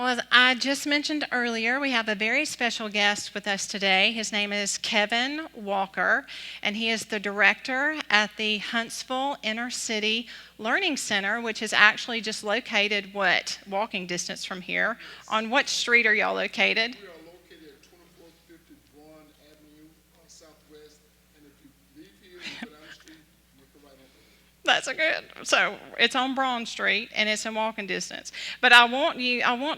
Well, as I just mentioned earlier, we have a very special guest with us today. His name is Kevin Walker, and he is the director at the Huntsville Inner City Learning Center, which is actually just located, walking distance from here. On what street are y'all located? We are located at 2450 Braun Avenue, Southwest, and if you leave here and go down the street, you make a right on. That's a good. So it's on Braun Street and it's in walking distance. But I want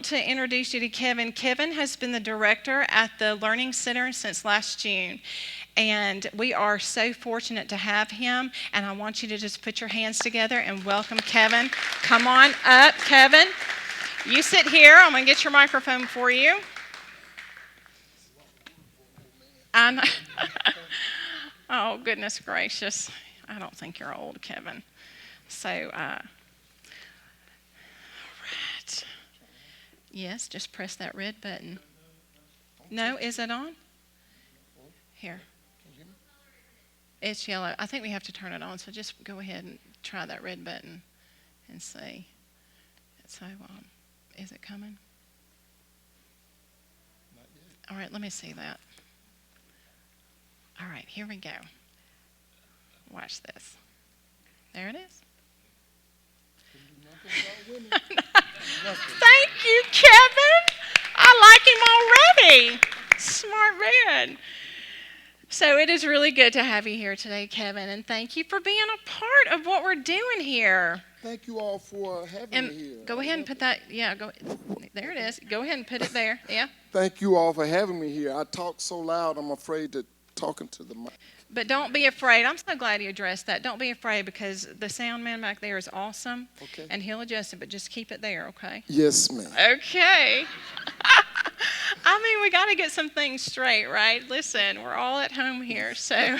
to introduce you to Kevin. Kevin has been the director at the Learning Center since last June. And we are so fortunate to have him. And I want you to just put your hands together and welcome Kevin. Come on up, Kevin. You sit here. I'm going to get your microphone for you. I know. Oh, goodness gracious. I don't think you're old, Kevin. So, all right. Yes, just press that red button. No, is it on? Here. It's yellow. I think we have to turn it on, so just go ahead and try that red button and see. So, is it coming? All right, let me see that. All right, here we go. Watch this. There it is. Thank you, Kevin. I like him already. Smart man. So it is really good to have you here today, Kevin, and thank you for being a part of what we're doing here. Thank you all for having And me here. go ahead and put that, there it is. Go ahead and put it there, yeah. Thank you all for having me here. I talk so loud, I'm afraid to talking to the mic. But don't be afraid. I'm so glad you addressed that. Don't be afraid because the sound man back there is awesome. Okay. And he'll adjust it, but just keep it there, okay? Yes, ma'am. Okay. I mean, we got to get some things straight, right? Listen, we're all at home here, so.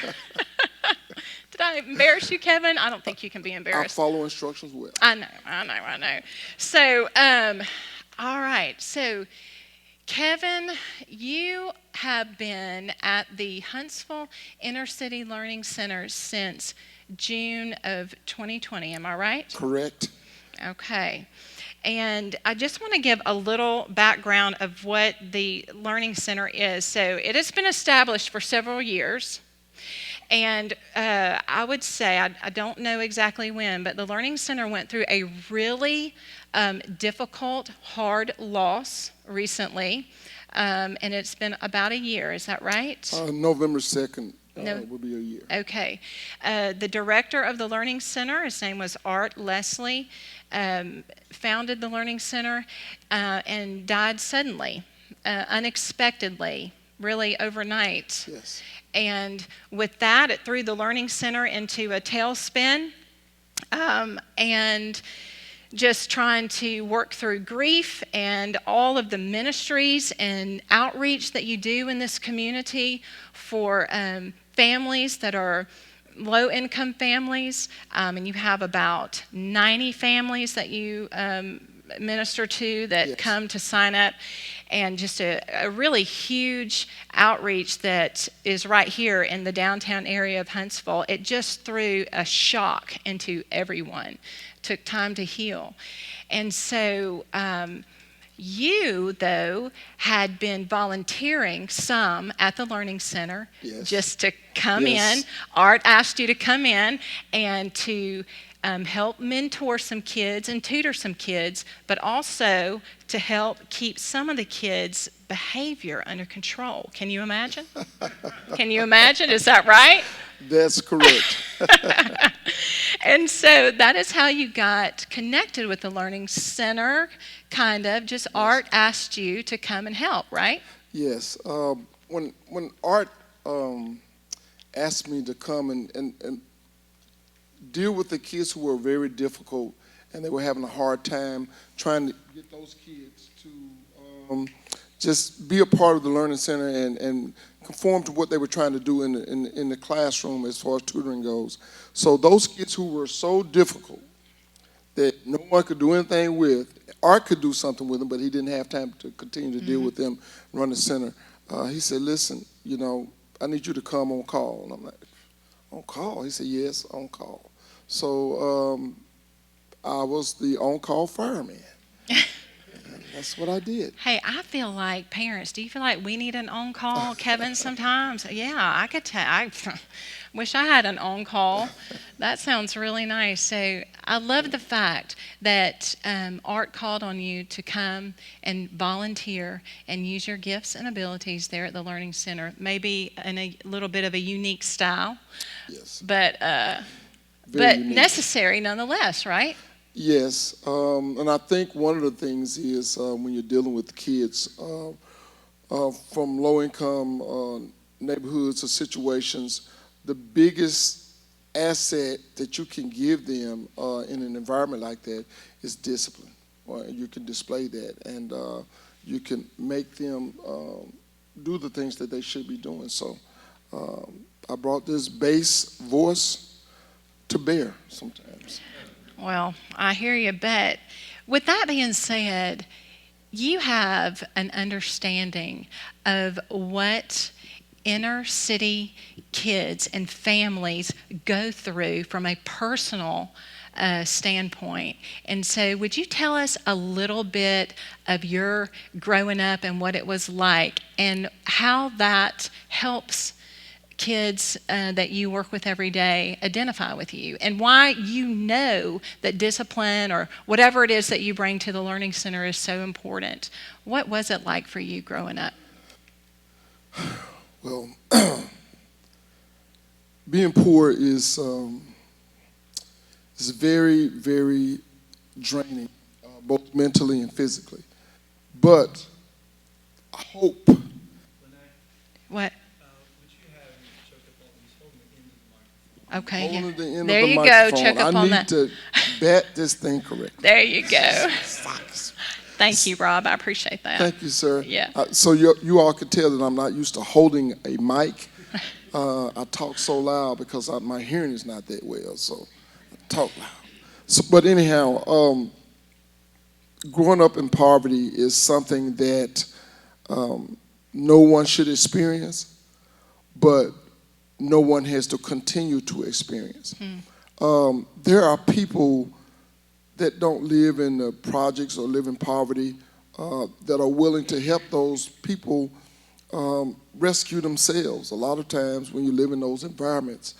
Did I embarrass you, Kevin? I don't think you can be I embarrassed. follow instructions well. I know. So, all right. So, Kevin, you have been at the Huntsville Inner City Learning Center since June of 2020. Am I right? Correct. Okay. And I just want to give a little background of what the Learning Center is. So it has been established for several years. And I would say, I don't know exactly when, but the Learning Center went through a really difficult, hard loss recently. And it's been about a year. Is that right? November 2nd No. will be a year. Okay. The director of the Learning Center, his name was Art Leslie, founded the Learning Center and died suddenly, unexpectedly, really overnight. Yes. And with that, it threw the Learning Center into a tailspin and just trying to work through grief and all of the ministries and outreach that you do in this community for families that are low-income families. And you have about 90 families that you minister to that Yes. come to sign up, and just a really huge outreach that is right here in the downtown area of Huntsville. It just threw a shock into everyone. Took time to heal. And so you, though, had been volunteering some at the Learning Center. Yes. Just to come Yes. in. Art asked you to come in and to help mentor some kids and tutor some kids, but also to help keep some of the kids' behavior under control. Can you imagine? Can you imagine? Is that right? That's correct. And so that is how you got connected with the Learning Center, kind of. Just Art asked you to come and help, right? Yes. When Art asked me to come and deal with the kids who were very difficult and they were having a hard time trying to get those kids to just be a part of the Learning Center and conform to what they were trying to do in the classroom as far as tutoring goes. So those kids who were so difficult that no one could do anything with, Art could do something with them, but he didn't have time to continue to deal with them, run the center. He said, listen, I need you to come on call. And I'm like, on call? He said, yes, on call. So I was the on-call fireman. That's what I did. Hey, I feel like parents, do you feel like we need an on-call Kevin sometimes? Yeah, I could tell. I wish I had an on-call. That sounds really nice. So I love the fact that Art called on you to come and volunteer and use your gifts and abilities there at the Learning Center, maybe in a little bit of a unique style, Yes. but Very unique. necessary nonetheless, right? Yes, and I think one of the things is when you're dealing with kids from low-income neighborhoods or situations, the biggest asset that you can give them in an environment like that is discipline. You can display that, and you can make them do the things that they should be doing. So I brought this bass voice to bear sometimes. Well, I hear you, but with that being said, you have an understanding of what inner city kids and families go through from a personal standpoint. And so, would you tell us a little bit of your growing up and what it was like and how that helps kids that you work with every day identify with you, and why you know that discipline or whatever it is that you bring to the Learning Center is so important? What was it like for you growing up? Well, being poor is very, very draining, both mentally and physically. But I hope. What? Okay. Holding the end There of the you go. microphone. Check up I on need that. to bat this thing correctly. There you go. Fox. Thank you, Rob. I appreciate that. Thank you, sir. Yeah. So you all can tell that I'm not used to holding a mic. I talk so loud because my hearing is not that well, so I talk loud. So, but anyhow, growing up in poverty is something that no one should experience, but no one has to continue to experience. There are people that don't live in the projects or live in poverty that are willing to help those people rescue themselves. A lot of times when you live in those environments,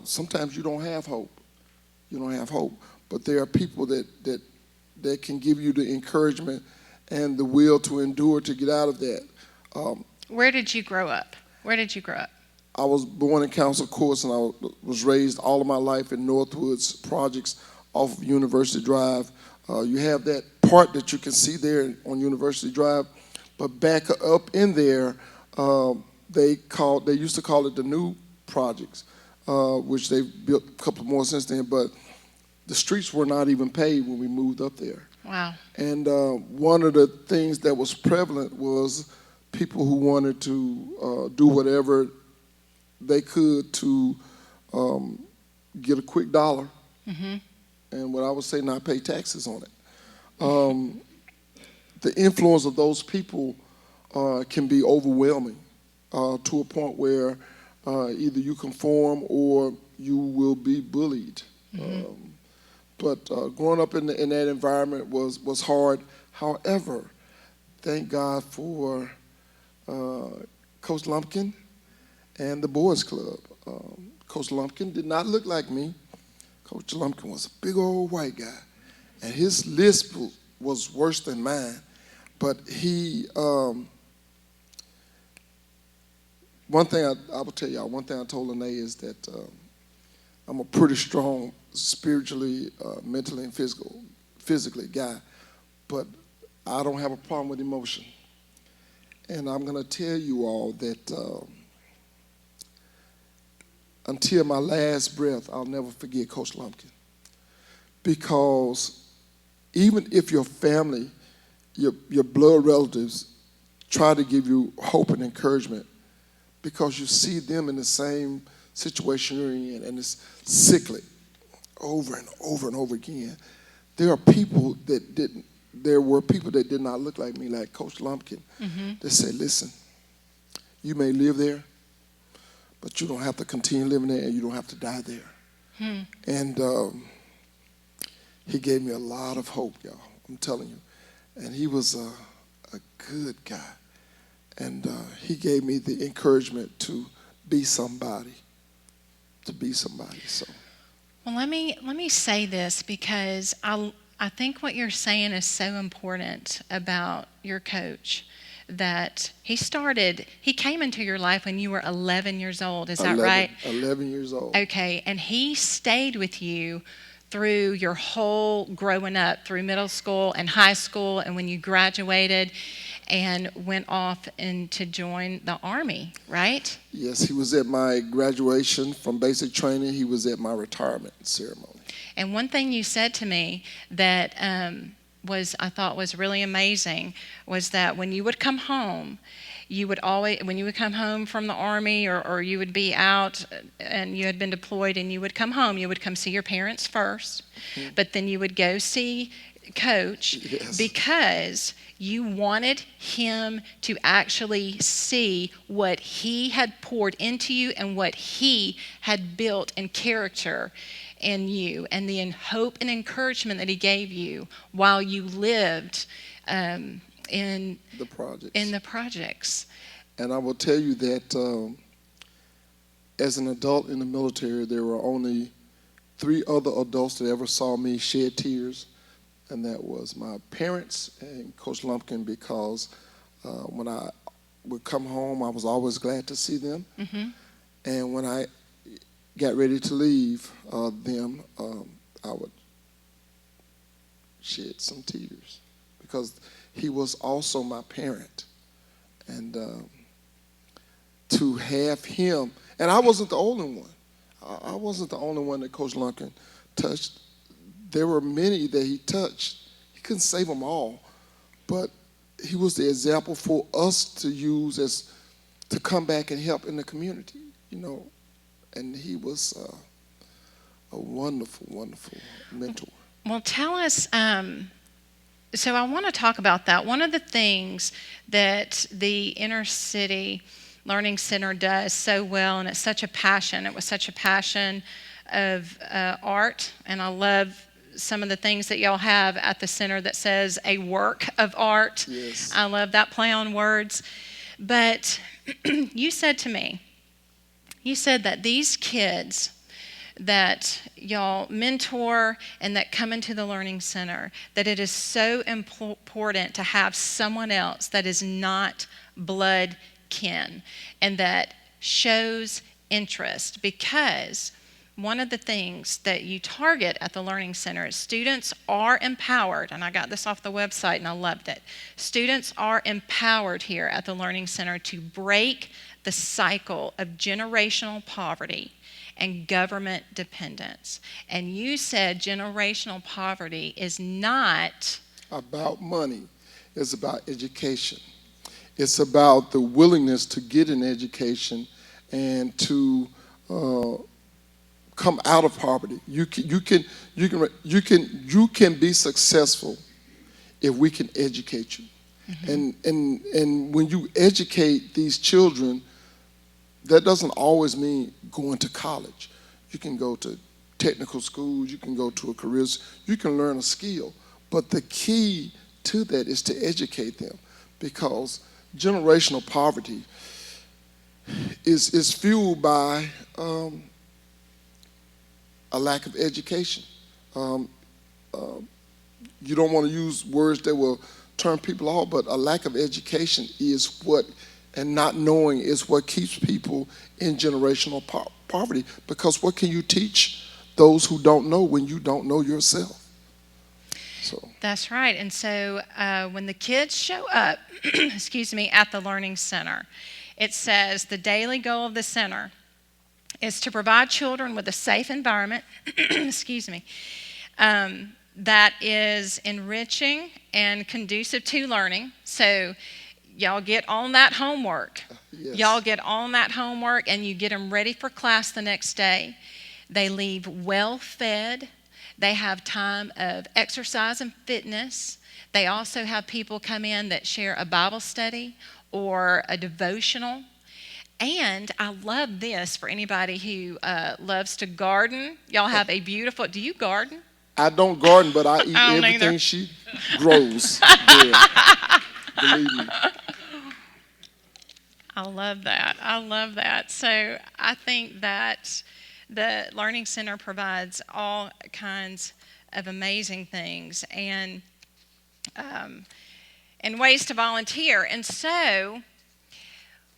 sometimes you don't have hope. You don't have hope. But there are people that can give you the encouragement and the will to endure to get out of that. Where did you grow up? Where did you grow up? I was born in Council Courts, and I was raised all of my life in Northwoods projects off of University Drive. You have that part that you can see there on University Drive, but back up in there, they used to call it the new projects, which they've built a couple more since then, but the streets were not even paved when we moved up there. Wow. And one of the things that was prevalent was people who wanted to do whatever they could to get a quick dollar, and what I would say, not pay taxes on it. The influence of those people can be overwhelming to a point where either you conform or you will be bullied. But growing up in that environment was hard. However, thank God for Coach Lumpkin and the Boys Club. Coach Lumpkin did not look like me. Coach Lumpkin was a big old white guy, and his lisp was worse than mine. But he, one thing I will tell y'all, one thing I told Lene is that I'm a pretty strong spiritually, mentally, and physically guy, but I don't have a problem with emotion. And I'm going to tell you all that until my last breath, I'll never forget Coach Lumpkin. Because even if your family, your blood relatives try to give you hope and encouragement, because you see them in the same situation you're in, and it's sickly over and over and over again, there were people that did not look like me, like Coach Lumpkin, that said, listen, you may live there, but you don't have to continue living there, and you don't have to die there. And he gave me a lot of hope, y'all, I'm telling you. and he was a good guy. And he gave me the encouragement to be somebody, So Well, let me say this because I think what you're saying is so important about your coach. That he came into your life when you were 11 years old. Is that right? 11 years old. Okay, and he stayed with you through your whole growing up, through middle school and high school, and when you graduated and went off and to join the Army, right? Yes, he was at my graduation from basic training. He was at my retirement ceremony. And one thing you said to me that I thought was really amazing was that when you would come home, when you would come home from the Army or you would be out and you had been deployed and you would come home, you would come see your parents first, but then you would go see Coach. Yes. Because you wanted him to actually see what he had poured into you and what he had built in character in you, and the hope and encouragement that he gave you while you lived in the projects. And I will tell you that as an adult in the military, there were only 3 other adults that ever saw me shed tears, and that was my parents and Coach Lumpkin, because when I would come home, I was always glad to see them. Mm-hmm. And when I got ready to leave them, I would shed some tears because he was also my parent. And to have him, and I wasn't the only one. I wasn't the only one that Coach Lumpkin touched. There were many that he touched. He couldn't save them all, but he was the example for us to use to come back and help in the community, And he was a wonderful, wonderful mentor. Well, tell us, so I want to talk about that. One of the things that the Inner City Learning Center does so well, and it's such a passion. It was such a passion of art, and I love some of the things that y'all have at the center that says a work of art. Yes. I love that play on words. But you said that these kids that y'all mentor and that come into the Learning Center, that it is so important to have someone else that is not blood kin and that shows interest, because one of the things that you target at the Learning Center is students are empowered, and I got this off the website and I loved it. Students are empowered here at the Learning Center to break the cycle of generational poverty and government dependence. And you said generational poverty is not about money. It's about education. It's about the willingness to get an education and to come out of poverty. You can be successful if we can educate you. Mm-hmm. And when you educate these children, that doesn't always mean going to college. You can go to technical schools, you can go to a career, you can learn a skill. But the key to that is to educate them, because generational poverty is fueled by a lack of education. You don't want to use words that will turn people off, but a lack of education is and not knowing is what keeps people in generational poverty. Because what can you teach those who don't know when you don't know yourself? So that's right. And so when the kids show up, at the Learning Center, it says the daily goal of the center is to provide children with a safe environment, that is enriching and conducive to learning. So y'all get on that homework. Yes. Y'all get on that homework and you get them ready for class the next day. They leave well fed. They have time of exercise and fitness. They also have people come in that share a Bible study or a devotional. And I love this for anybody who loves to garden. Y'all have a beautiful, do you garden? I don't garden, but I eat I don't everything either. she grows. Yeah, believe me. I love that. I love that. So I think that the Learning Center provides all kinds of amazing things um, and ways to volunteer. And so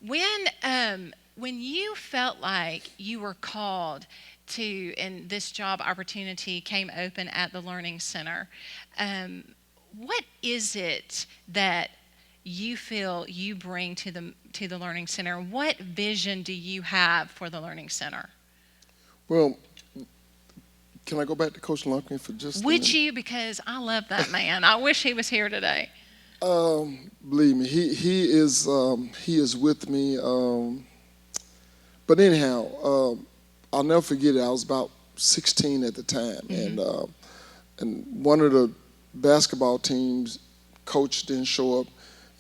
when you felt like you were called to, and this job opportunity came open at the Learning Center, um, what is it that you feel you bring to the Learning Center? What vision do you have for the Learning Center? Well, can I go back to Coach Lumpkin for just a Would minute? you? Because I love that man. I wish he was here today. Believe me, he is with me. But anyhow, I'll never forget it. I was about 16 at the time, and one of the basketball teams coach didn't show up,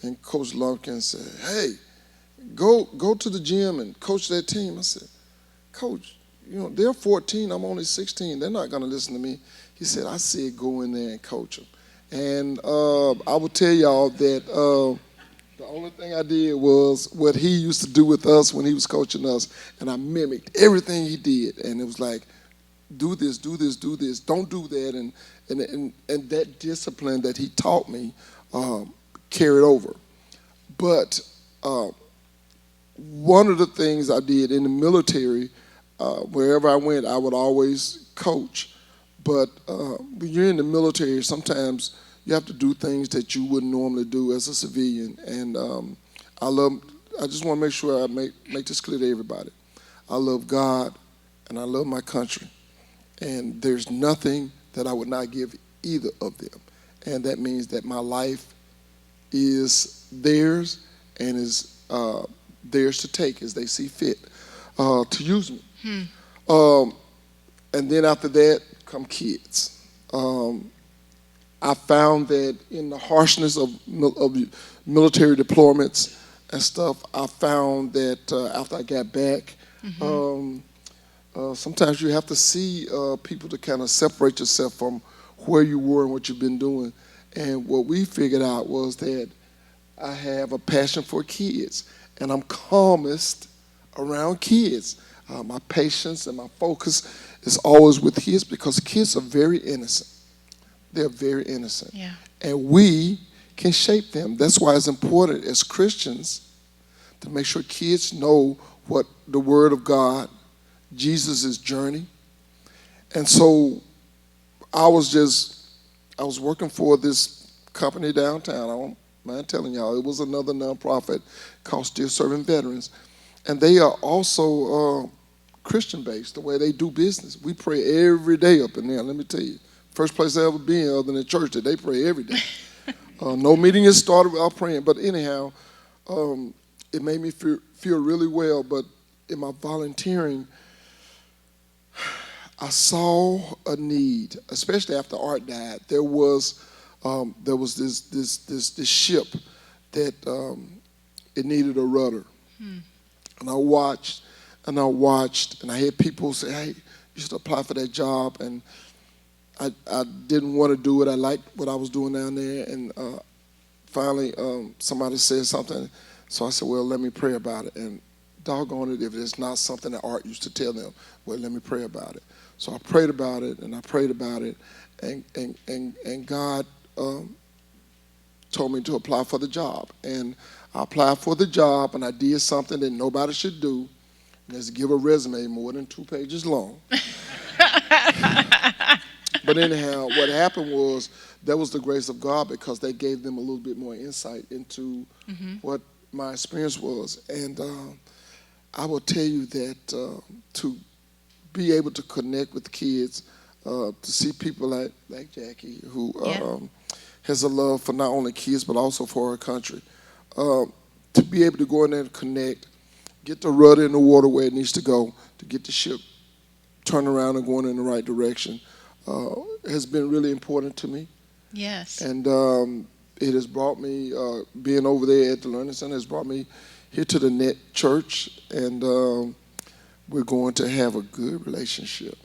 and Coach Lumpkin said, "Hey, go to the gym and coach that team." I said, "Coach, they're 14. I'm only 16. They're not going to listen to me." He said, "I said go in there and coach them." And I will tell y'all that the only thing I did was what he used to do with us when he was coaching us, and I mimicked everything he did. And it was like, do this, do this, do this, don't do that, and that discipline that he taught me carried over. But one of the things I did in the military, wherever I went, I would always coach. But when you're in the military, sometimes you have to do things that you wouldn't normally do as a civilian. And I just want to make sure I make this clear to everybody. I love God and I love my country. And there's nothing that I would not give either of them. And that means that my life is theirs and is theirs to take as they see fit to use me. And then after that come kids. I found that in the harshness of military deployments and stuff, I found that after I got back, sometimes you have to see people to kind of separate yourself from where you were and what you've been doing. And what we figured out was that I have a passion for kids, and I'm calmest around kids. My patience and my focus is always with kids because kids are very innocent. They're very innocent. Yeah. And we can shape them. That's why it's important as Christians to make sure kids know what the Word of God, Jesus' journey. And so I was working for this company downtown. I don't mind telling y'all, it was another nonprofit called Still Serving Veterans. And they are also Christian-based, the way they do business. We pray every day up in there, let me tell you. First place I ever been other than church that they pray every day. No meeting is started without praying. But anyhow, it made me feel really well. But in my volunteering, I saw a need, especially after Art died. There was this ship that it needed a rudder. And I watched, and I had people say, "Hey, you should apply for that job." And I didn't want to do it. I liked what I was doing down there. And finally, somebody said something. So I said, "Well, let me pray about it." And doggone it, if it's not something that Art used to tell them, well, let me pray about it. So I prayed about it, and I prayed about it. And God told me to apply for the job. And I applied for the job, and I did something that nobody should do. And that's give a resume more than 2 pages long. But anyhow, what happened was that was the grace of God because they gave them a little bit more insight into what my experience was. And I will tell you that to be able to connect with kids, to see people like Jackie who has a love for not only kids but also for our country, to be able to go in there and connect, get the rudder in the water where it needs to go, to get the ship turned around and going in the right direction, has been really important to me. Yes. And it has brought me, being over there at the Learning Center, has brought me here to the Net Church, and we're going to have a good relationship.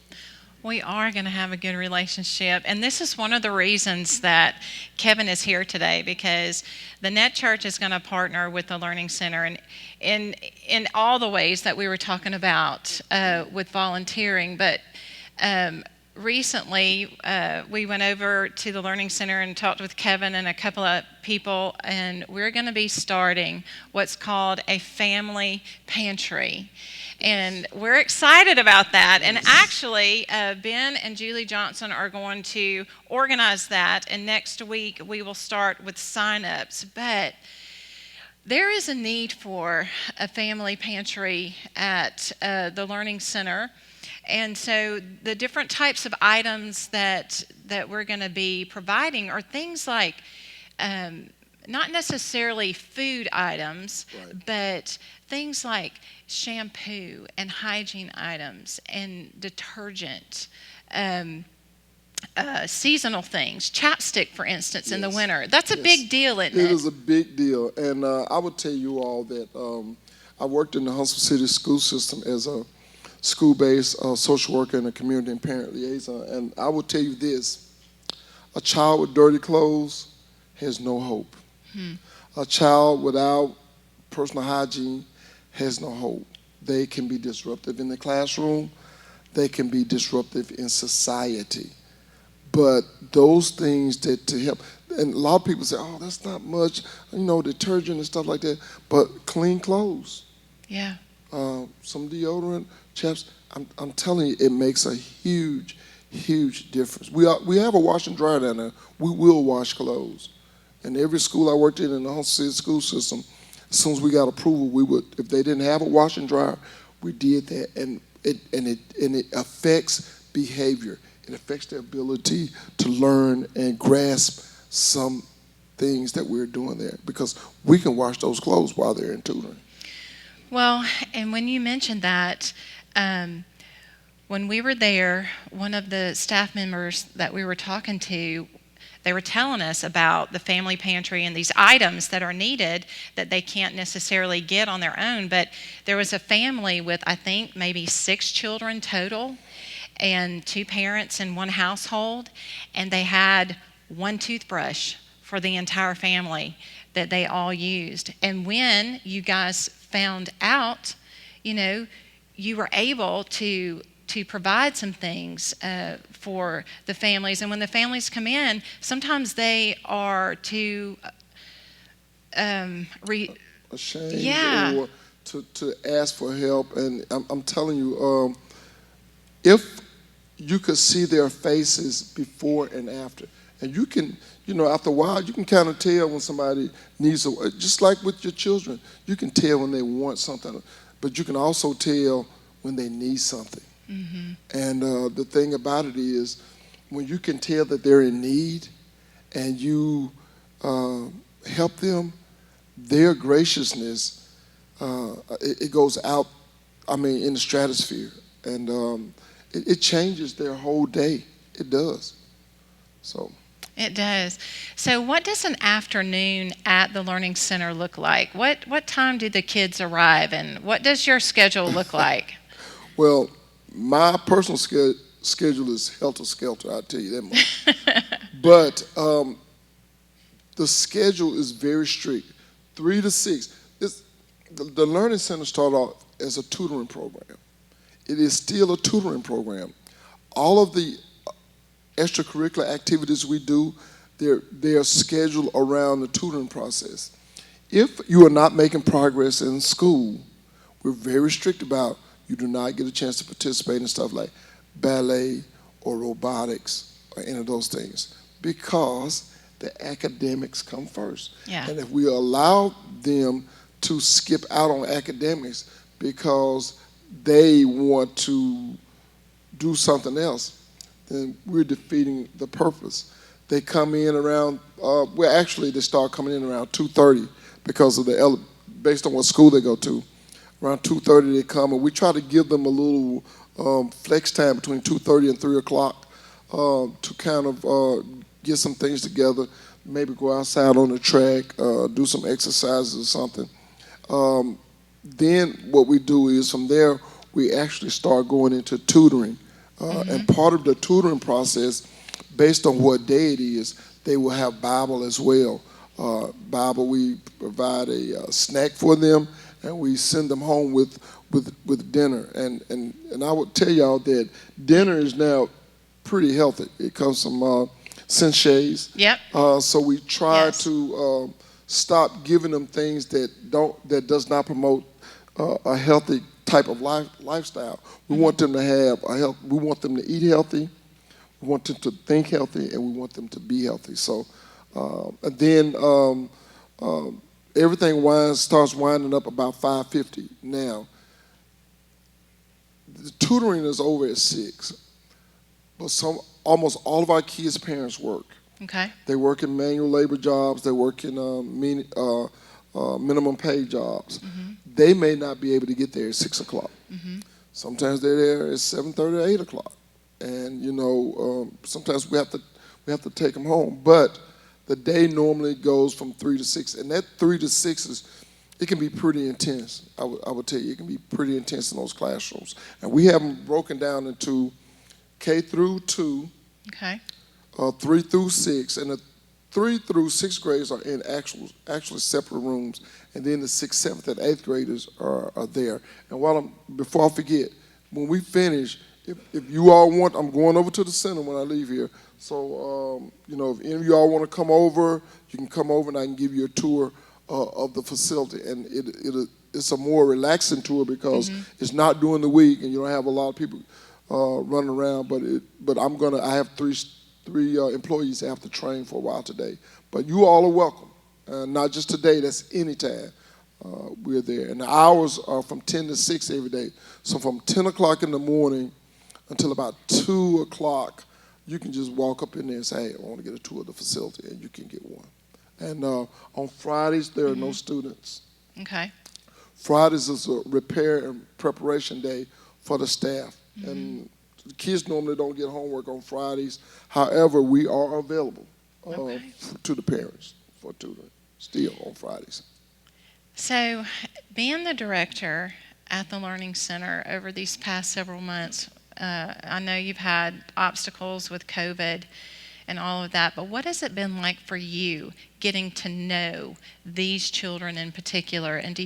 We are going to have a good relationship. And this is one of the reasons that Kevin is here today, because the Net Church is going to partner with the Learning Center in all the ways that we were talking about with volunteering. But recently, we went over to the Learning Center and talked with Kevin and a couple of people, and we're going to be starting what's called a family pantry. And we're excited about that. And actually, Ben and Julie Johnson are going to organize that. And next week, we will start with sign-ups. But there is a need for a family pantry at the Learning Center. And so the different types of items that we're going to be providing are things like not necessarily food items, Right. but things like shampoo and hygiene items and detergent, seasonal things, chapstick, for instance, in the Yes. winter. That's a Yes. big deal, isn't It it? is a big deal, and I would tell you all that I worked in the Huntsville City school system as a school-based social worker and a community and parent liaison, and I will tell you this: a child with dirty clothes has no hope. A child without personal hygiene has no hope. They can be disruptive in the classroom. They can be disruptive in society. But those things that to help, and a lot of people say, oh, that's not much, detergent and stuff like that. But clean clothes, Yeah. some deodorant, chaps. I'm telling you, it makes a huge, huge difference. We have a wash and dryer down there. We will wash clothes. And every school I worked in the Huntsville City school system, as soon as we got approval, we would, if they didn't have a wash and dryer, we did that, and it affects behavior. It affects their ability to learn and grasp some things that we're doing there, because we can wash those clothes while they're in tutoring. Well, and when you mentioned that, when we were there, one of the staff members that we were talking to, they were telling us about the family pantry and these items that are needed that they can't necessarily get on their own. But there was a family with, I think, maybe 6 children total, and 2 parents in one household, and they had one toothbrush for the entire family that they all used. And when you guys found out, you were able to provide some things for the families. And when the families come in, sometimes they are too Ashamed Yeah. or to ask for help. And I'm telling you, if you could see their faces before and after, and you can, after a while, you can kind of tell when somebody needs just like with your children, you can tell when they want something, but you can also tell when they need something. And the thing about it is, when you can tell that they're in need and you help them, their graciousness, it goes out, in the stratosphere. And it changes their whole day. It does. So. It does. So what does an afternoon at the Learning Center look like? What time do the kids arrive, and what does your schedule look like? Well, my personal schedule is helter-skelter, I'll tell you that much. But the schedule is very strict, 3 to 6. The Learning Center started off as a tutoring program. It is still a tutoring program. All of the extracurricular activities we do, they're scheduled around the tutoring process. If you are not making progress in school, we're very strict about you do not get a chance to participate in stuff like ballet or robotics or any of those things, because the academics come first. Yeah. And if we allow them to skip out on academics because they want to do something else, then we're defeating the purpose. They come in around, they start coming in around 2:30 because of based on what school they go to. Around 2:30 they come, and we try to give them a little flex time between 2:30 and 3 o'clock to kind of get some things together, maybe go outside on the track, do some exercises or something. Then what we do is from there, we actually start going into tutoring And part of the tutoring process, based on what day it is, they will have Bible as well. Bible, we provide a snack for them, and we send them home with dinner. And I would tell y'all that dinner is now pretty healthy. It comes from Sensei's. Yep. So we try Yes. to stop giving them things that does not promote a healthy type of lifestyle. We want them to have we want them to eat healthy, we want them to think healthy, and we want them to be healthy. So, and then everything starts winding up about 5:50 now. The tutoring is over at 6, but almost all of our kids' parents work. Okay. They work in manual labor jobs. They work in minimum pay jobs. They may not be able to get there at 6 o'clock. Sometimes they're there at 7:30 or 8 o'clock, and sometimes we have to take them home. But the day normally goes from 3 to 6, and that 3 to 6 it can be pretty intense. I would tell you, it can be pretty intense in those classrooms, and we have them broken down into K through 2. Okay. 3 through 6, and the 3 through 6th grades are in actually separate rooms, and then the 6th, 7th, and 8th graders are there. And before I forget, when we finish, if you all want, I'm going over to the center when I leave here. So if any of you all want to come over, you can come over, and I can give you a tour of the facility. And it's a more relaxing tour because it's not during the week, and you don't have a lot of people running around. But I have three employees I have to train for a while today. But you all are welcome. Not just today, that's any time we're there. And the hours are from 10 to 6 every day. So from 10 o'clock in the morning until about 2 o'clock, you can just walk up in there and say, hey, I want to get a tour of the facility, and you can get one. And on Fridays, there are no students. Okay. Fridays is a repair and preparation day for the staff. And the kids normally don't get homework on Fridays. However, we are available to the parents for tutoring still on Fridays. So, being the director at the Learning Center over these past several months, I know you've had obstacles with COVID and all of that, but what has it been like for you getting to know these children in particular? And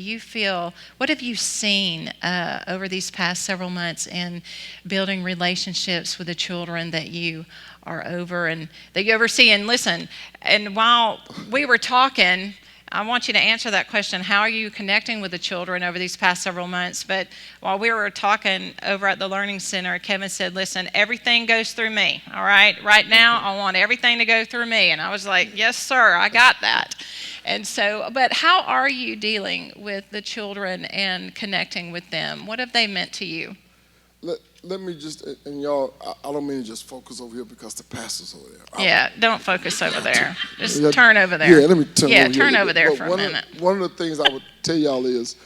what have you seen over these past several months in building relationships with the children that you are over and that you oversee? And listen, and while we were talking, I want you to answer that question. How are you connecting with the children over these past several months? But while we were talking over at the Learning Center, Kevin said, listen, everything goes through me, all right? Right now, I want everything to go through me. And I was like, yes, sir, I got that. And so, but how are you dealing with the children and connecting with them? What have they meant to you? Let me just, and y'all, I don't mean to just focus over here because the pastor's over there. Yeah, don't focus over there. Just turn over there. Yeah, let me turn over here. Yeah, turn over there for a minute. One of the things I would tell y'all is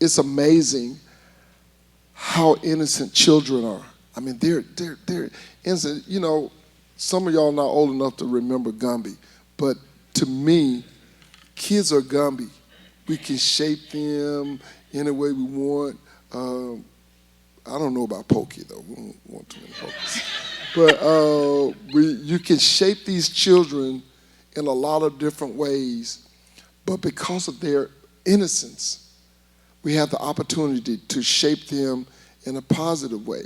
it's amazing how innocent children are. I mean, they're innocent. Some of y'all are not old enough to remember Gumby, but to me, kids are Gumby. We can shape them any way we want. I don't know about Pokey, though. We don't want too many Pokies. But you can shape these children in a lot of different ways. But because of their innocence, we have the opportunity to shape them in a positive way.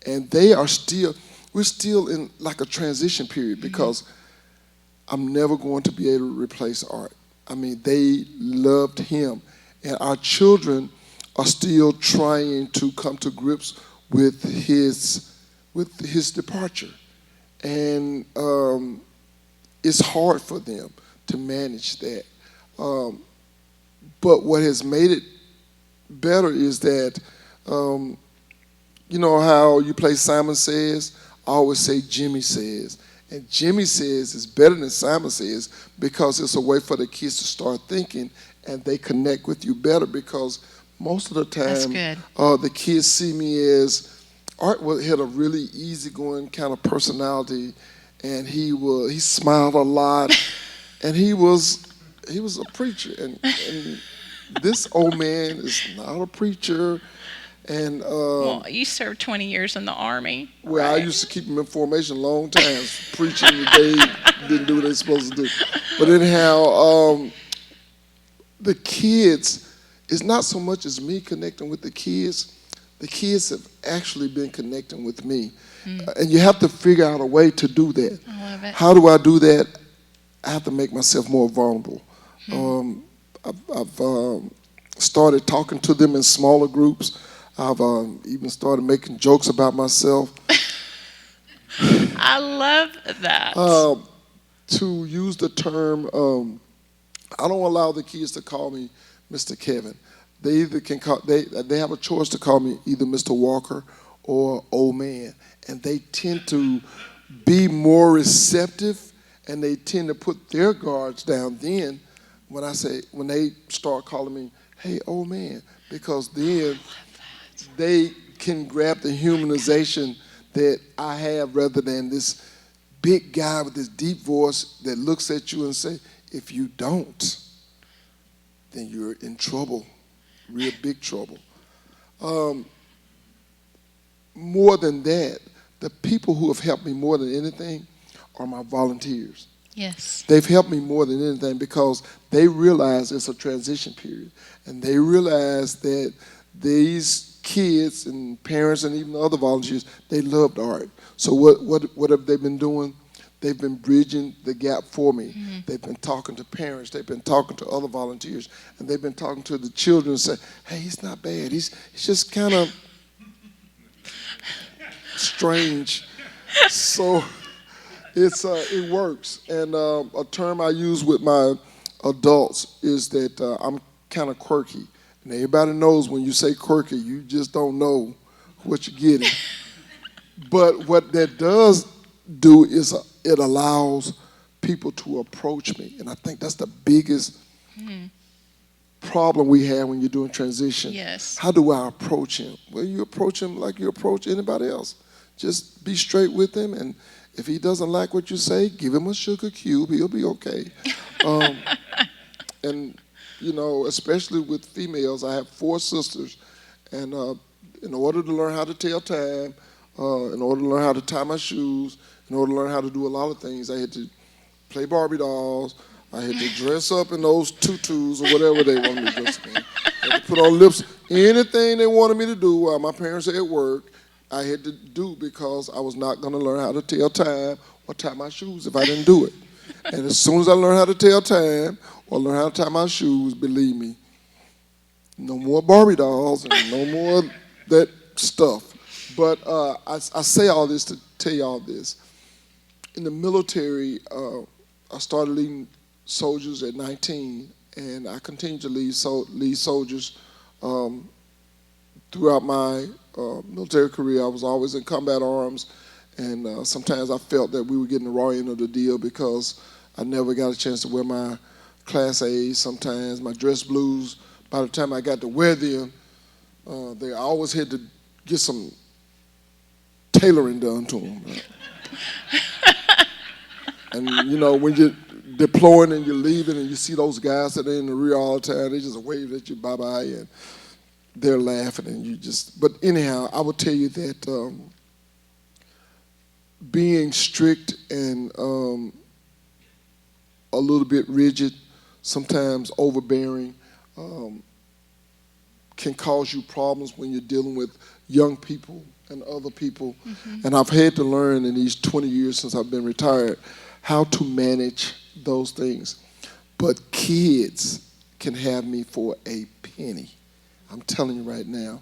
And we're still in like a transition period because I'm never going to be able to replace Art. I mean, they loved him. And our children are still trying to come to grips with his departure. And it's hard for them to manage that. But what has made it better is that, you know how you play Simon Says? I always say Jimmy Says. And Jimmy Says is better than Simon Says because it's a way for the kids to start thinking and they connect with you better because most of the time, the kids see me as Art had a really easygoing kind of personality, and he smiled a lot, and he was a preacher, and this old man is not a preacher, And Well, you served 20 years in the Army. well, I Right? used to keep them in formation long times, preaching that they didn't do what they're supposed to do. But anyhow, the kids, it's not so much as me connecting with the kids. The kids have actually been connecting with me. And you have to figure out a way to do that. I love it. How do I do that? I have to make myself more vulnerable. I've started talking to them in smaller groups. I've even started making jokes about myself. I love that. To use the term, I don't allow the kids to call me Mr. Kevin. They either can call, they have a choice to call me either Mr. Walker or old man. And they tend to be more receptive, and they tend to put their guards down then when they start calling me, hey, old man, because then they can grab the humanization that I have rather than this big guy with this deep voice that looks at you and say, if you don't, then you're in trouble, real big trouble. More than that, the people who have helped me more than anything are my volunteers. Yes. They've helped me more than anything because they realize it's a transition period. And they realize that these kids and parents and even other volunteers, they loved art. So what have they been doing? They've been bridging the gap for me. Mm-hmm. They've been talking to parents. They've been talking to other volunteers. And they've been talking to the children and say, hey, he's not bad. He's just kind of strange. So it works. And a term I use with my adults is that I'm kind of quirky. And everybody knows when you say quirky, you just don't know what you're getting. But what that does do is it allows people to approach me. And I think that's the biggest problem we have when you're doing transition. Yes. How do I approach him? Well, you approach him like you approach anybody else. Just be straight with him, and if he doesn't like what you say, give him a sugar cube. He'll be okay. And, you know, especially with females, I have 4 sisters, and in order to learn how to tell time, in order to learn how to tie my shoes, in order to learn how to do a lot of things, I had to play Barbie dolls. I had to dress up in those tutus or whatever they wanted me to dress up in. I had to put on lips. Anything they wanted me to do while my parents were at work, I had to do because I was not going to learn how to tell time or tie my shoes if I didn't do it. And as soon as I learned how to tell time or learn how to tie my shoes, believe me, no more Barbie dolls and no more that stuff. But I say all this to tell you all this. In the military, I started leading soldiers at 19, and I continued to lead soldiers throughout my military career. I was always in combat arms, and sometimes I felt that we were getting the raw end of the deal because I never got a chance to wear my Class A's. Sometimes my dress blues, by the time I got to wear them, they always had to get some tailoring done to them. And you know, when you're deploying and you're leaving and you see those guys that are in the rear all the time, they just wave at you bye-bye and they're laughing and you just, but anyhow, I would tell you that being strict and a little bit rigid, sometimes overbearing, can cause you problems when you're dealing with young people and other people. Mm-hmm. And I've had to learn in these 20 years since I've been retired how to manage those things. But kids can have me for a penny. I'm telling you right now,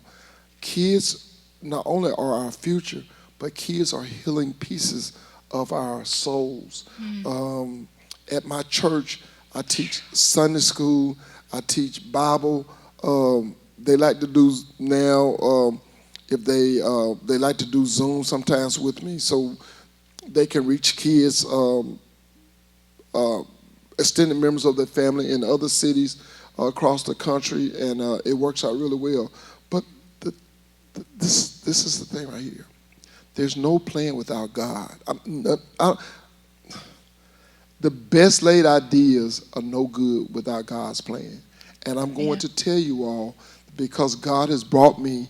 kids not only are our future, but kids are healing pieces of our souls. Mm. At my church, I teach Sunday school, I teach Bible. They like to do now, if they like to do Zoom sometimes with me, so they can reach kids, extended members of their family in other cities across the country, and it works out really well. But this is the thing right here. There's no plan without God. The best laid ideas are no good without God's plan. And I'm going to tell you all, because God has brought me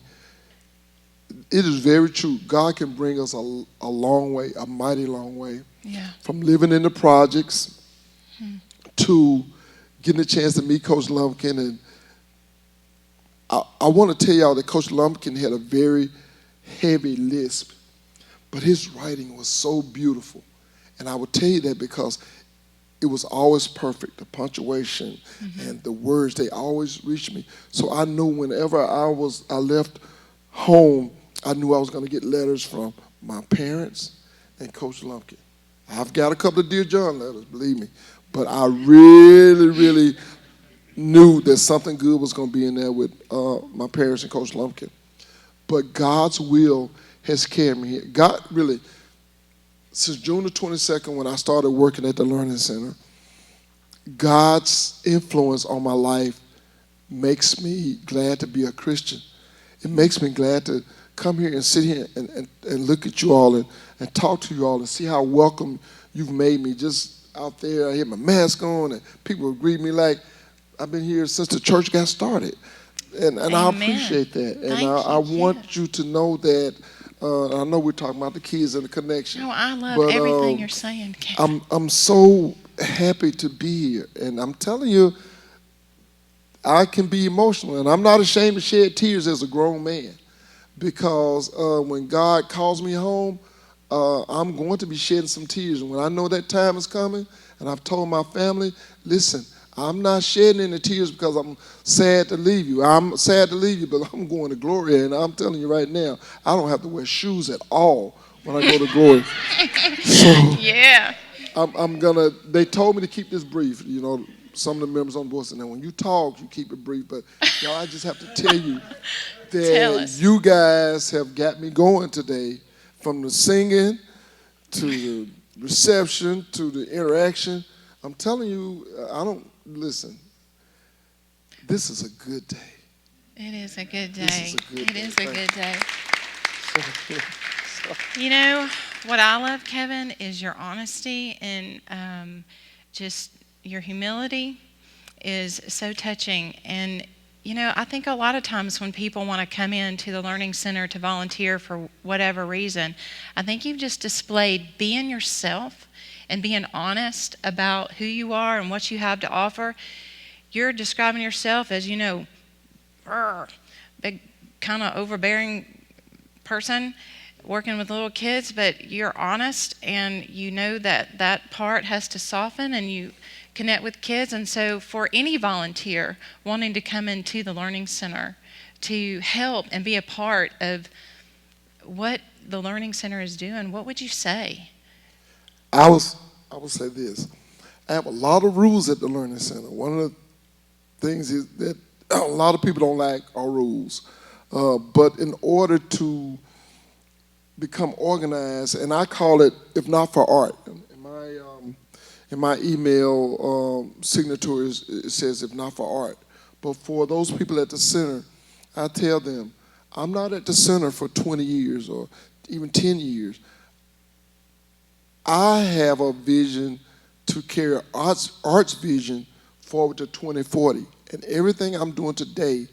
it is very true. God can bring us a long way, a mighty long way, Yeah. from living in the projects to getting a chance to meet Coach Lumpkin. And I want to tell y'all that Coach Lumpkin had a very heavy lisp, but his writing was so beautiful. And I would tell you that because it was always perfect. The punctuation and the words, they always reached me. So I knew whenever I left home, I knew I was going to get letters from my parents and Coach Lumpkin. I've got a couple of Dear John letters, believe me. But I really, really knew that something good was going to be in there with my parents and Coach Lumpkin. But God's will has carried me here. God really, since June the 22nd, when I started working at the Learning Center, God's influence on my life makes me glad to be a Christian. It makes me glad to come here and sit here and look at you all and talk to you all and see how welcome you've made me. Just out there, I had my mask on and people would greet me like I've been here since the church got started. And I appreciate that. And I want you to know that. I know we're talking about the kids and the connection. No, I love everything you're saying, Kevin. I'm so happy to be here. And I'm telling you, I can be emotional. And I'm not ashamed to shed tears as a grown man. Because when God calls me home, I'm going to be shedding some tears. And when I know that time is coming, and I've told my family, listen, I'm not shedding any tears because I'm sad to leave you. I'm sad to leave you, but I'm going to glory. And I'm telling you right now, I don't have to wear shoes at all when I go to glory. So yeah. I'm gonna. They told me to keep this brief. You know, some of the members on the board said, "Now, when you talk, you keep it brief." But y'all, I just have to tell you that you guys have got me going today, from the singing to the reception to the interaction. I'm telling you, I don't. Listen, this is a good day. It is a good day. This is a good day. It is a good day. You know, what I love, Kevin, is your honesty and just your humility is so touching. And, you know, I think a lot of times when people want to come into the Learning Center to volunteer for whatever reason, I think you've just displayed being yourself and being honest about who you are and what you have to offer. You're describing yourself as, you know, big kind of overbearing person working with little kids, but you're honest and you know that that part has to soften and you connect with kids. And so for any volunteer wanting to come into the Learning Center to help and be a part of what the Learning Center is doing, what would you say? I will say this. I have a lot of rules at the Learning Center. One of the things is that a lot of people don't like our rules. But in order to become organized, and I call it, if not for art. In my email signature, it says, if not for art. But for those people at the center, I tell them, I'm not at the center for 20 years or even 10 years. I have a vision to carry art's vision forward to 2040. And everything I'm doing today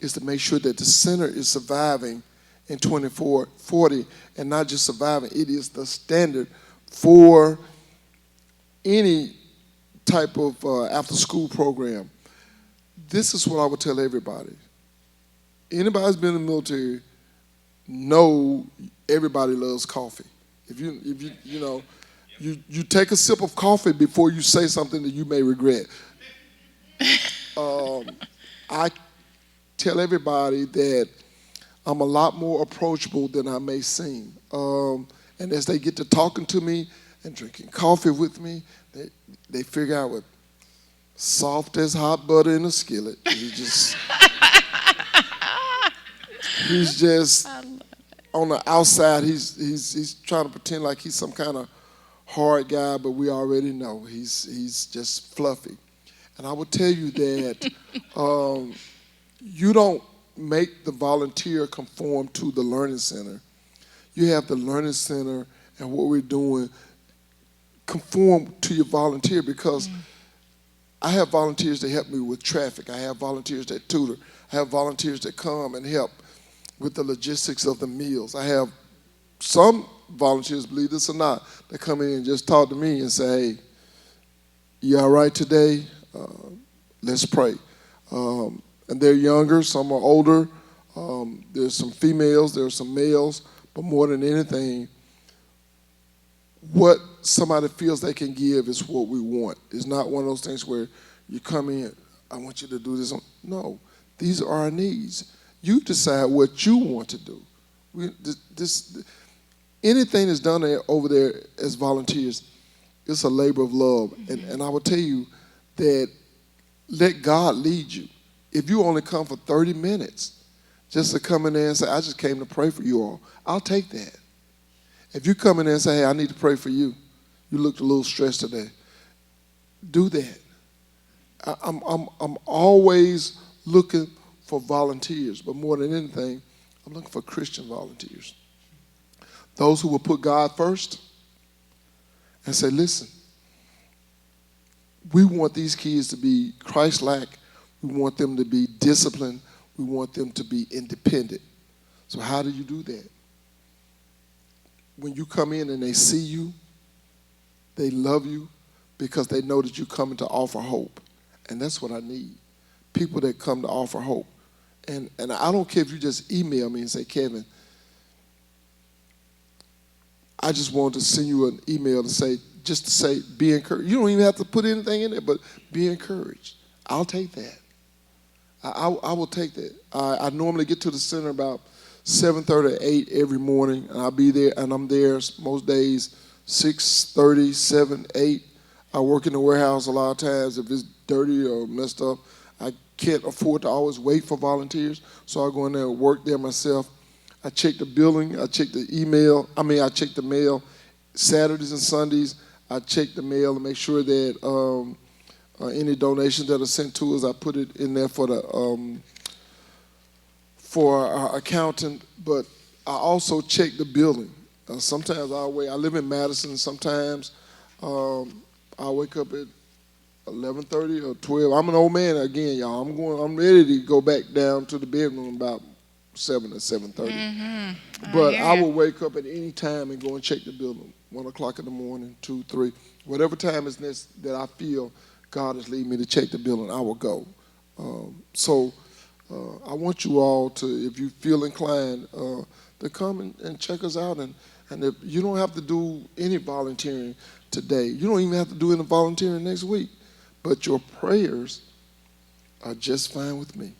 is to make sure that the center is surviving in 2040, and not just surviving, it is the standard for any type of after-school program. This is what I would tell everybody. Anybody who's been in the military know everybody loves coffee. If you take a sip of coffee before you say something that you may regret. I tell everybody that I'm a lot more approachable than I may seem. And as they get to talking to me and drinking coffee with me, they figure out what soft as hot butter in a skillet. He's just on the outside. He's trying to pretend like he's some kind of hard guy, but we already know he's just fluffy. And I will tell you that you don't make the volunteer conform to the Learning Center. You have the Learning Center and what we're doing conform to your volunteer, because I have volunteers that help me with traffic. I have volunteers that tutor. I have volunteers that come and help. with the logistics of the meals. I have some volunteers, believe this or not, that come in and just talk to me and say, hey, you all right today? Let's pray. And they're younger, some are older. There's some females, there's some males, but more than anything, what somebody feels they can give is what we want. It's not one of those things where you come in, I want you to do this. No, these are our needs. You decide what you want to do. Anything that's done over there as volunteers, it's a labor of love. And I will tell you that let God lead you. If you only come for 30 minutes just to come in there and say, I just came to pray for you all, I'll take that. If you come in there and say, hey, I need to pray for you, you looked a little stressed today, do that. I'm always looking for volunteers, but more than anything, I'm looking for Christian volunteers. Those who will put God first and say, listen, we want these kids to be Christ-like. We want them to be disciplined. We want them to be independent. So how do you do that? When you come in and they see you, they love you because they know that you're coming to offer hope. And that's what I need, people that come to offer hope. And I don't care if you just email me and say, Kevin, I just wanted to send you an email to say, just to say, be encouraged. You don't even have to put anything in there, but be encouraged. I'll take that. I will take that. I normally get to the center about 7:30 or 8 every morning, and I'll be there, and I'm there most days 6:30, 7, 8. I work in the warehouse a lot of times. If it's dirty or messed up, I can't afford to always wait for volunteers, so I go in there and work there myself. I check the billing, I check the I check the mail. Saturdays and Sundays, I check the mail and make sure that any donations that are sent to us, I put it in there for our accountant. But I also check the building. Sometimes I live in Madison. Sometimes I wake up at 11:30 or 12. I'm an old man again, y'all. I'm ready to go back down to the bedroom about 7 or 7:30. Mm-hmm. But I will wake up at any time and go and check the building. 1 o'clock in the morning, 2, 3, whatever time is that I feel God is leading me to check the building, I will go. So I want you all to, if you feel inclined, to come and check us out. And if you don't have to do any volunteering today, you don't even have to do any volunteering next week, but your prayers are just fine with me.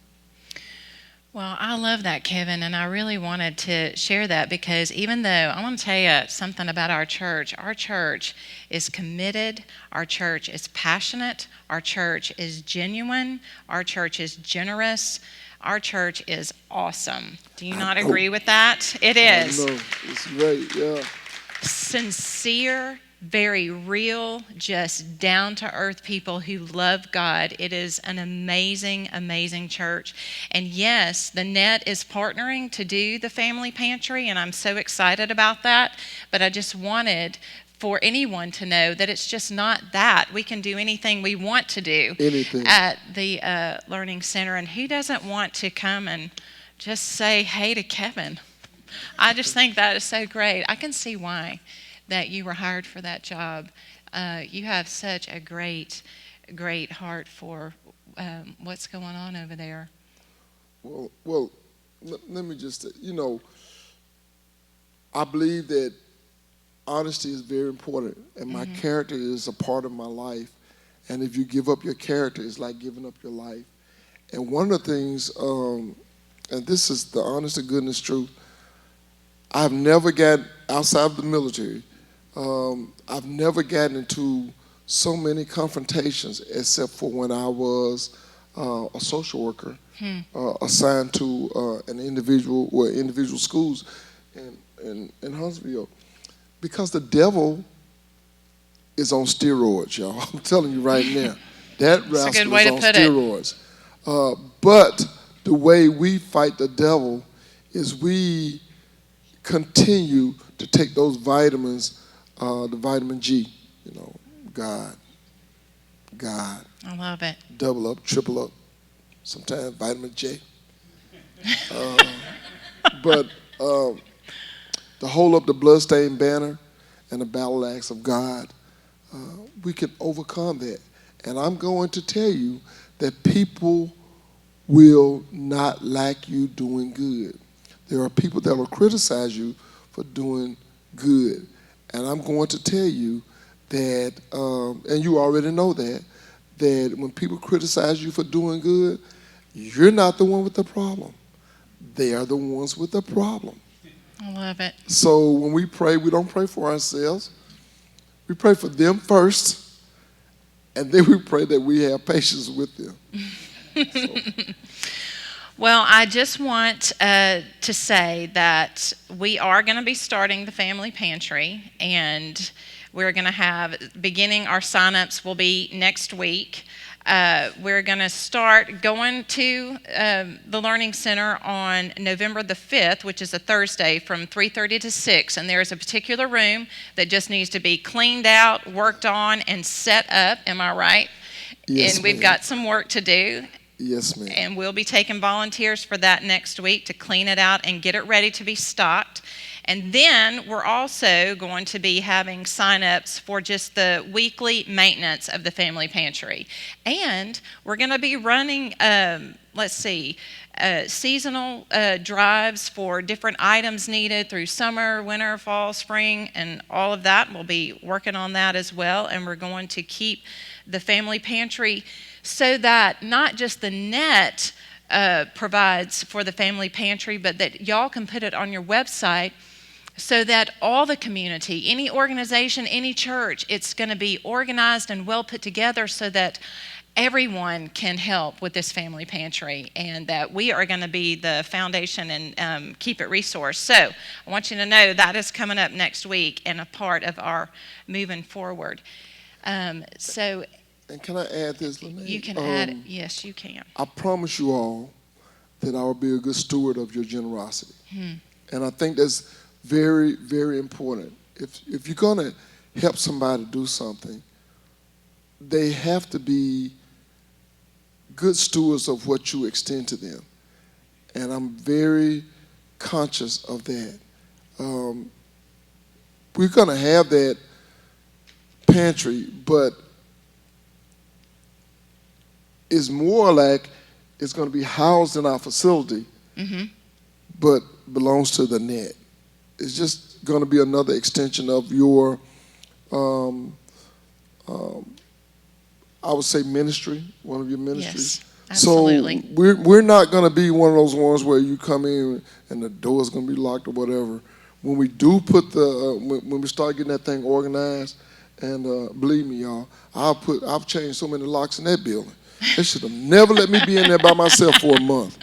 Well, I love that, Kevin, and I really wanted to share that because even though I want to tell you something about our church is committed, our church is passionate, our church is genuine, our church is generous, our church is awesome. Do you not agree with that? It is. I know. It's great, yeah. Sincere, very real, just down-to-earth people who love God. It is an amazing, amazing church. And yes, the Net is partnering to do the family pantry, and I'm so excited about that. But I just wanted for anyone to know that it's just not that. We can do anything we want to do at the Learning Center. And who doesn't want to come and just say hey to Kevin? I just think that is so great. I can see why that you were hired for that job. You have such a great, great heart for what's going on over there. Well, let me just, I believe that honesty is very important, and my character is a part of my life. And if you give up your character, it's like giving up your life. And one of the things, and this is the honest to goodness truth, I've never gotten outside of the military. I've never gotten into so many confrontations except for when I was a social worker assigned to individual schools in Huntsville. Because the devil is on steroids, y'all. I'm telling you right now. That rascal is on steroids. But the way we fight the devil is we continue to take those vitamins, the vitamin G, God. I love it. Double up, triple up, sometimes vitamin J. But to hold up the bloodstained banner and the battle axe of God, we can overcome that. And I'm going to tell you that people will not like you doing good. There are people that will criticize you for doing good. And I'm going to tell you that, and you already know that when people criticize you for doing good, you're not the one with the problem. They are the ones with the problem. I love it. So when we pray, we don't pray for ourselves. We pray for them first, and then we pray that we have patience with them. Well, I just want to say that we are going to be starting the family pantry, and we're going to have, beginning our sign-ups will be next week. We're going to start going to the Learning Center on November the 5th, which is a Thursday, from 3:30 to 6. And there is a particular room that just needs to be cleaned out, worked on, and set up. Am I right? Yes, and we've ma'am. got some work to do. Yes, ma'am. And we'll be taking volunteers for that next week to clean it out and get it ready to be stocked. And then we're also going to be having sign-ups for just the weekly maintenance of the family pantry. And we're going to be running, seasonal drives for different items needed through summer, winter, fall, spring, and all of that. We'll be working on that as well. And we're going to keep the family pantry so that not just the net provides for the family pantry, but that y'all can put it on your website so that all the community, any organization, any church, it's going to be organized and well put together so that everyone can help with this family pantry, and that we are going to be the foundation and keep it resourced. So I want you to know that is coming up next week and a part of our moving forward. And can I add this, Lene? You can add, yes, you can. I promise you all that I will be a good steward of your generosity. And I think that's very, very important. If you're going to help somebody do something, they have to be good stewards of what you extend to them. And I'm very conscious of that. We're going to have that pantry, but it's more like it's going to be housed in our facility, but belongs to the net. It's just going to be another extension of your, I would say, ministry, one of your ministries. Yes, absolutely. So we're not going to be one of those ones where you come in and the door is going to be locked or whatever. When we do put when we start getting that thing organized, and believe me, y'all, I've changed so many locks in that building. They should have never let me be in there by myself for a month.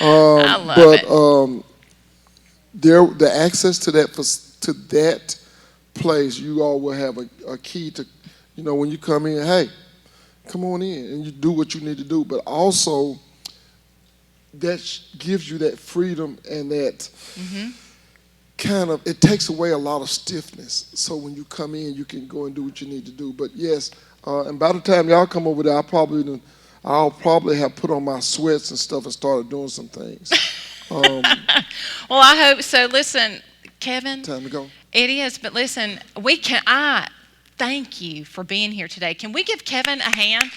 I love it. The access to that place, you all will have a key to, when you come in, hey, come on in, and you do what you need to do. But also, that gives you that freedom and that it takes away a lot of stiffness. So when you come in, you can go and do what you need to do. But yes, and by the time y'all come over there, I'll probably have put on my sweats and stuff and started doing some things. Well, I hope so. Listen, Kevin. Time to go. It is, but listen, I thank you for being here today. Can we give Kevin a hand?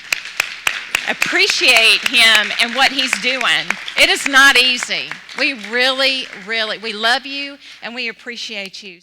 Appreciate him and what he's doing. It is not easy. We really, really, we love you and we appreciate you.